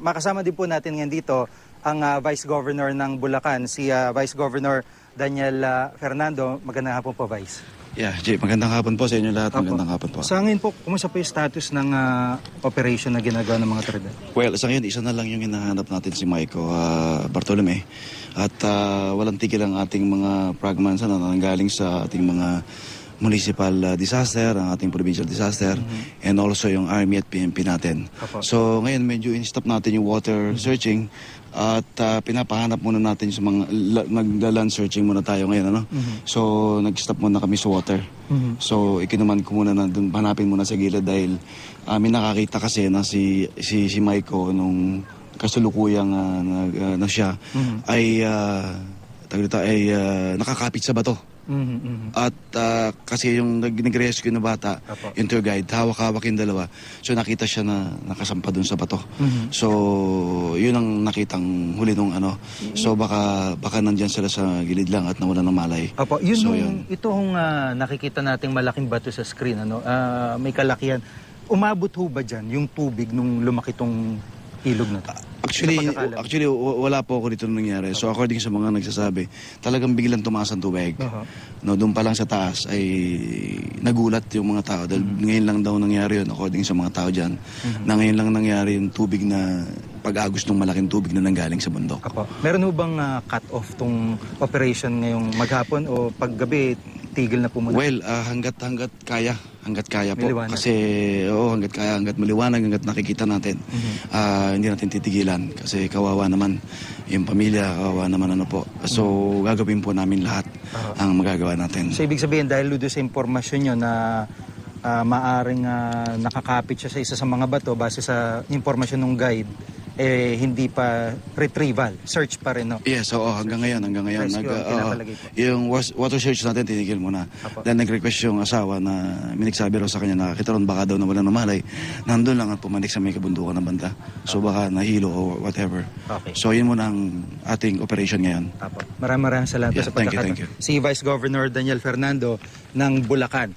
makasama din po natin ngayon dito ang Vice Governor ng Bulacan, si Vice Governor Daniel Fernando. Magandang hapon po, Vice. Yeah, Jay, magandang hapon po sa inyo lahat. Magandang hapon po. Sa ngayon po, kumusta po yung status ng operation na ginagawa ng mga otoridad? Well, sa ngayon, isa na lang yung hinahanap natin si Maiko Bartolome. At walang tigil ang ating mga fragments na nanggaling sa ating mga municipal disaster, ang ating provincial disaster, and also yung Army at PNP natin. So ngayon medyo in-stop natin yung water searching at pinapahanap muna natin sa mga nagla-land searching muna tayo ngayon, ano? So nag-stop muna kami sa water. So ikinuman ko muna na dun, hanapin muna sa gilid dahil may nakakita kasi na si Maiko nung kasulukuyang na siya ay nakakapit sa bato. At kasi yung nag-rescue na bata, yung tour guide, hawak-hawak yung dalawa. So nakita siya na nakasampa dun sa bato. So yun ang nakitang huli nung ano. So baka nandyan sila sa gilid lang at nawala ng malay. Opo, itong nakikita nating malaking bato sa screen, ano, may kalakihan. Umabot ho ba dyan yung tubig nung lumaki tong ilog na to? Actually, wala po ako dito nung nangyari. So according sa mga nagsasabi, talagang biglang tumaas ang tubig. No, doon pa lang sa taas ay nagulat yung mga tao. Dahil ngayon lang daw nangyari yun, according sa mga tao dyan, na ngayon lang nangyari yung tubig na pag-agos ng malaking tubig na nanggaling sa bundok. Meron ho bang cut-off tong operation ngayong maghapon o paggabi? Tigil na po muna? Well, hanggat kaya. Hanggat kaya po. Maliwanag. Kasi, hanggat kaya, hanggat maliwanag, hanggat nakikita natin. Hindi natin titigilan. Kasi kawawa naman yung pamilya, kawawa naman ano po. So, gagawin po namin lahat ang magagawa natin. So, ibig sabihin, dahil doon sa impormasyon nyo na maaring nakakapit siya sa isa sa mga bato base sa impormasyon ng guide, hindi pa retrieval, search pa rin, no? Yes, hanggang ngayon. Yung water search natin, tinigil muna. Then nag-request yung asawa na minigsabi raw sa kanya, nakakita ron baka daw na wala ng malay. Nandun lang at pumanik sa may kabundukan ng banda. So baka nahilo o whatever. So yun muna ang ating operation ngayon. Maraming salamat sa pagkakataon. Thank you. Si Vice Governor Daniel Fernando ng Bulacan.